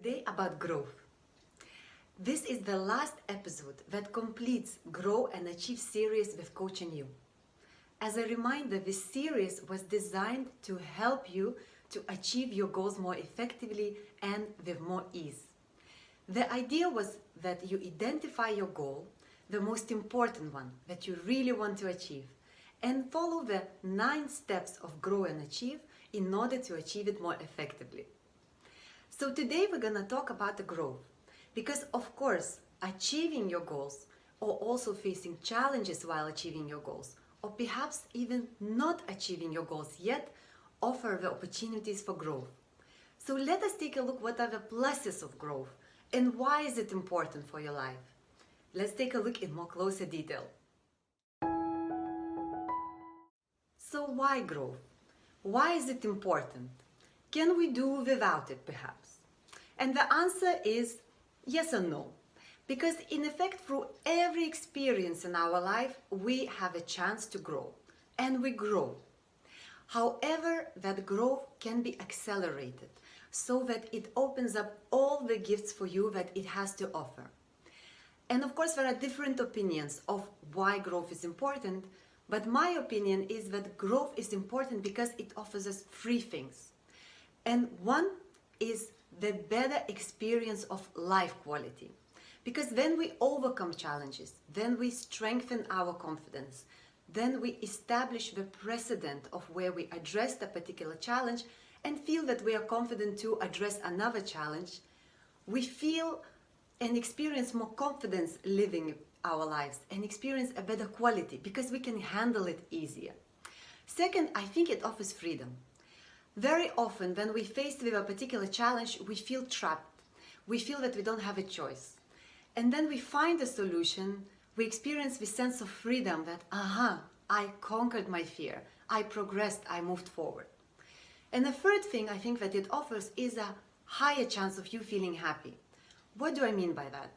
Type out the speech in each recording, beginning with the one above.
Today about growth. This is the last episode that completes Grow and Achieve series with Coaching You. As a reminder, this series was designed to help you to achieve your goals more effectively and with more ease. The idea was that you identify your goal, the most important one that you really want to achieve, and follow the 9 steps of Grow and Achieve in order to achieve it more effectively. So today we're going to talk about the growth, because of course achieving your goals or also facing challenges while achieving your goals, or perhaps even not achieving your goals yet, offer the opportunities for growth. So let us take a look what are the pluses of growth and why is it important for your life. Let's take a look in more closer detail. So why growth? Why is it important? Can we do without it perhaps? And the answer is yes and no. Because in effect, through every experience in our life, we have a chance to grow. And we grow. However, that growth can be accelerated so that it opens up all the gifts for you that it has to offer. And of course, there are different opinions of why growth is important. But my opinion is that growth is important because it offers us 3 things. And one is the better experience of life quality. Because then we overcome challenges, then we strengthen our confidence, then we establish the precedent of where we address a particular challenge and feel that we are confident to address another challenge. We feel and experience more confidence living our lives and experience a better quality because we can handle it easier. Second, I think it offers freedom. Very often when we faced with a particular challenge, we feel trapped. We feel that we don't have a choice. And then we find a solution, we experience this sense of freedom that, I conquered my fear, I progressed, I moved forward. And the third thing I think that it offers is a higher chance of you feeling happy. What do I mean by that?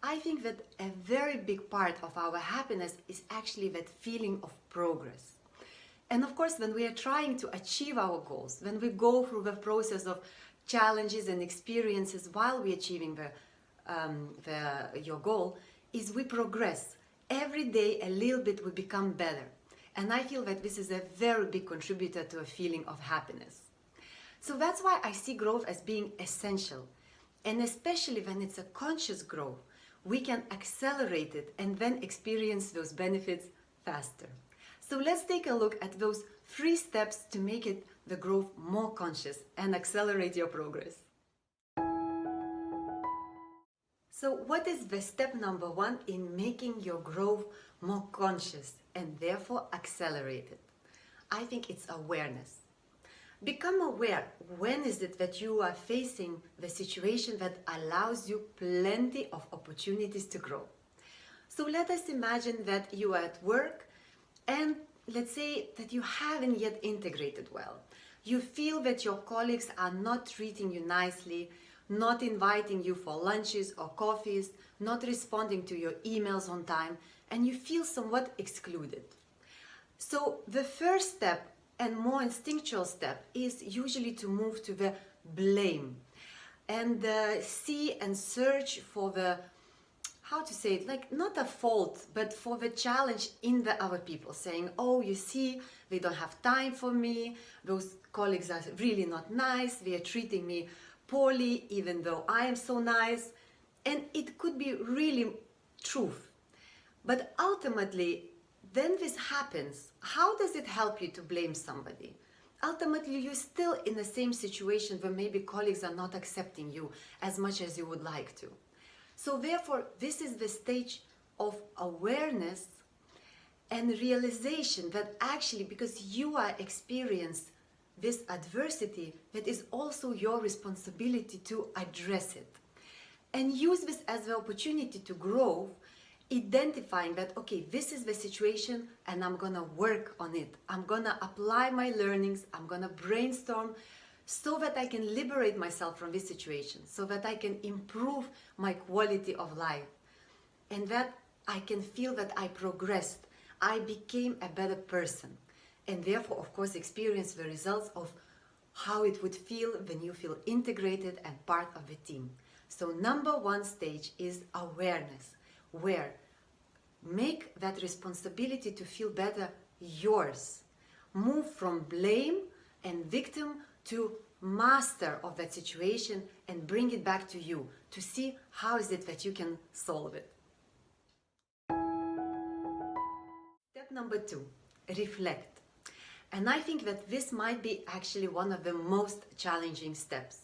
I think that a very big part of our happiness is actually that feeling of progress. And of course, when we are trying to achieve our goals, when we go through the process of challenges and experiences while we're achieving your goal, is we progress. Every day a little bit we become better. And I feel that this is a very big contributor to a feeling of happiness. So that's why I see growth as being essential. And especially when it's a conscious growth, we can accelerate it and then experience those benefits faster. So let's take a look at those 3 steps to make it the growth more conscious and accelerate your progress. So what is the step number 1 in making your growth more conscious and therefore accelerated? I think it's awareness. Become aware when is it that you are facing the situation that allows you plenty of opportunities to grow. So let us imagine that you are at work and let's say that you haven't yet integrated well. You feel that your colleagues are not treating you nicely, not inviting you for lunches or coffees, not responding to your emails on time, and you feel somewhat excluded. So the first step and more instinctual step is usually to move to the blame and see and search for the, how to say it, like not a fault, but for the challenge in the other people, saying, oh, you see, they don't have time for me, those colleagues are really not nice, they are treating me poorly, even though I am so nice. And it could be really truth. But ultimately, then this happens. How does it help you to blame somebody? Ultimately, you're still in the same situation where maybe colleagues are not accepting you as much as you would like to. So therefore, this is the stage of awareness and realization that actually, because you are experiencing this adversity, that is also your responsibility to address it. And use this as the opportunity to grow, identifying that, okay, this is the situation and I'm gonna work on it. I'm gonna apply my learnings, I'm gonna brainstorm so that I can liberate myself from this situation, so that I can improve my quality of life, and that I can feel that I progressed, I became a better person, and therefore, of course, experience the results of how it would feel when you feel integrated and part of a team. So number one stage is awareness, where make that responsibility to feel better yours. Move from blame and victim to master of that situation and bring it back to you to see how is it that you can solve it. Step number 2, reflect. And I think that this might be actually one of the most challenging steps.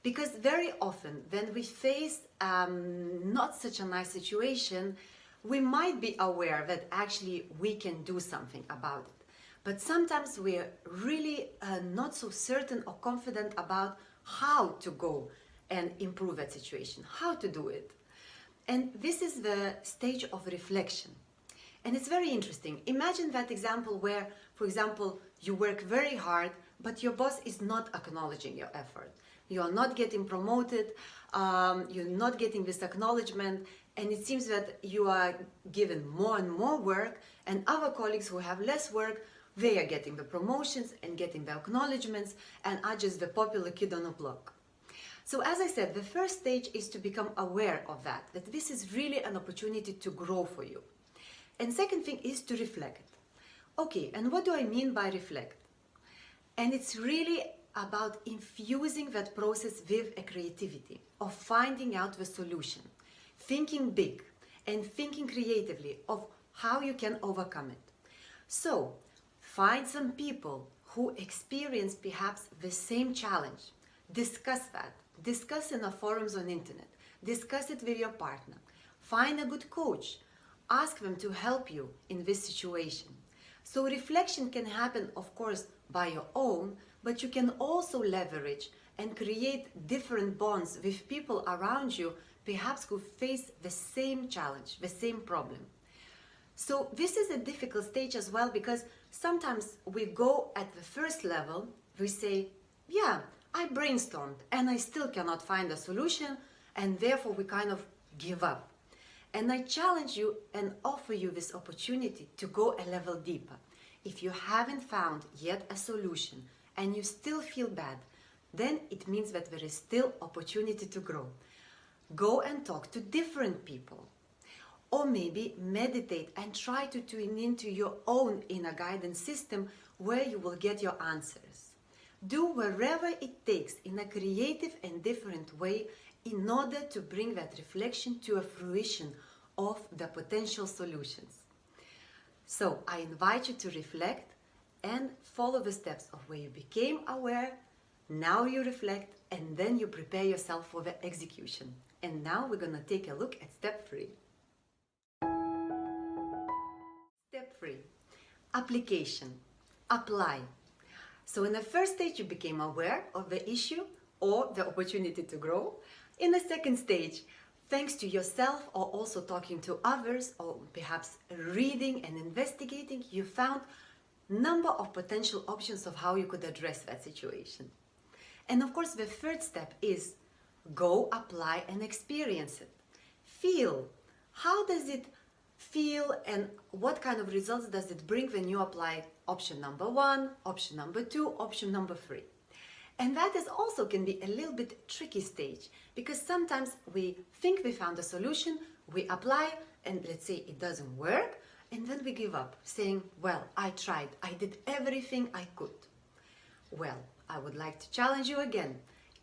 Because very often when we face not such a nice situation, we might be aware that actually we can do something about it. But sometimes we're really not so certain or confident about how to go and improve that situation, how to do it. And this is the stage of reflection. And it's very interesting. Imagine that example where, for example, you work very hard, but your boss is not acknowledging your effort. You are not getting promoted, you're not getting this acknowledgement, and it seems that you are given more and more work, and other colleagues who have less work, they are getting the promotions and getting the acknowledgements and are just the popular kid on the block. So as I said, the first stage is to become aware of that this is really an opportunity to grow for you. And second thing is to reflect. Okay, and what do I mean by reflect? And it's really about infusing that process with a creativity of finding out the solution, thinking big and thinking creatively of how you can overcome it. So find some people who experience perhaps the same challenge. Discuss that. Discuss in the forums on internet. Discuss it with your partner. Find a good coach. Ask them to help you in this situation. So reflection can happen, of course, by your own, but you can also leverage and create different bonds with people around you, perhaps who face the same challenge, the same problem. So this is a difficult stage as well, because sometimes we go at the first level, we say, yeah, I brainstormed and I still cannot find a solution, and therefore we kind of give up. And I challenge you and offer you this opportunity to go a level deeper. If you haven't found yet a solution and you still feel bad, then it means that there is still opportunity to grow. Go and talk to different people. Or maybe meditate and try to tune into your own inner guidance system where you will get your answers. Do wherever it takes in a creative and different way in order to bring that reflection to a fruition of the potential solutions. So I invite you to reflect and follow the steps of where you became aware, now you reflect, and then you prepare yourself for the execution. And now we're going to take a look at step 3. Step 3, application, apply. So in the first stage, you became aware of the issue or the opportunity to grow. In the second stage, thanks to yourself or also talking to others or perhaps reading and investigating, you found number of potential options of how you could address that situation. And of course, the third step is go, apply, and experience it. Feel. How does it feel and what kind of results does it bring when you apply option number 1, option number 2, option number 3? And that is also can be a little bit tricky stage, because sometimes we think we found a solution, we apply, and let's say it doesn't work, and then we give up, saying, well, I tried, I did everything I could. Well, I would like to challenge you again.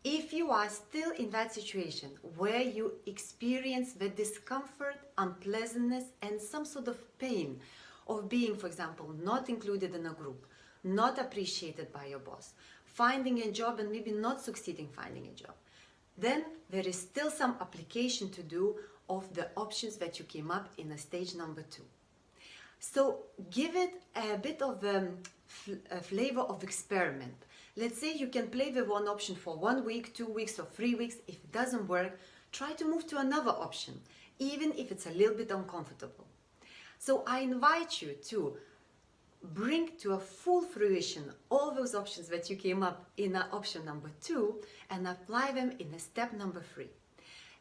If you are still in that situation where you experience the discomfort, unpleasantness, and some sort of pain of being, for example, not included in a group, not appreciated by your boss, finding a job and maybe not succeeding finding a job, then there is still some application to do of the options that you came up in a stage number 2. So give it a bit of a flavor of experiment. Let's say you can play with one option for 1 week, 2 weeks, or 3 weeks. If it doesn't work, try to move to another option, even if it's a little bit uncomfortable. So I invite you to bring to a full fruition all those options that you came up in option number 2 and apply them in a step number 3.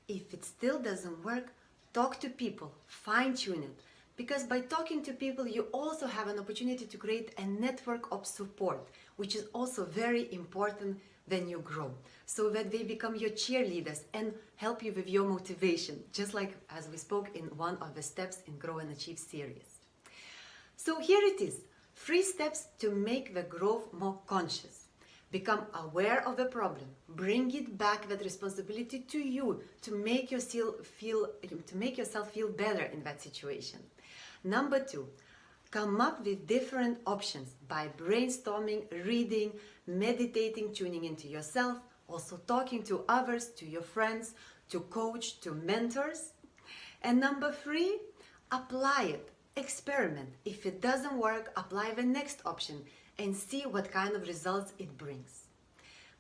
If it still doesn't work, talk to people, fine-tune it. Because by talking to people, you also have an opportunity to create a network of support which is also very important when you grow, so that they become your cheerleaders and help you with your motivation, just like as we spoke in one of the steps in Grow and Achieve series. So here it is, 3 steps to make the growth more conscious. Become aware of the problem. Bring it back, that responsibility to you, to make yourself feel better in that situation. Number 2, come up with different options by brainstorming, reading, meditating, tuning into yourself, also talking to others, to your friends, to coach, to mentors. And number 3, apply it. Experiment. If it doesn't work, apply the next option and see what kind of results it brings.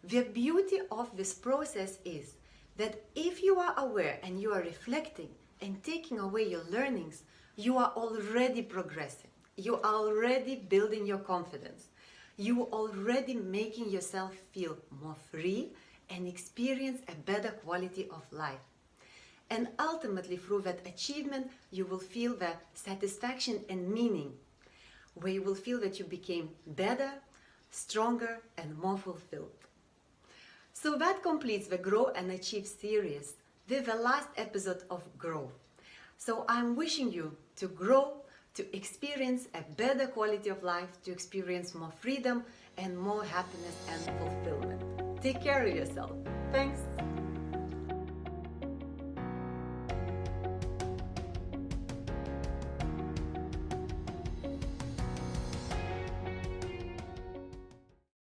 The beauty of this process is that if you are aware and you are reflecting and taking away your learnings, you are already progressing. You are already building your confidence. You are already making yourself feel more free and experience a better quality of life. And ultimately, through that achievement, you will feel the satisfaction and meaning, where you will feel that you became better, stronger, and more fulfilled. So that completes the Grow and Achieve series with the last episode of Grow. So I'm wishing you to grow, to experience a better quality of life, to experience more freedom and more happiness and fulfillment. Take care of yourself. Thanks.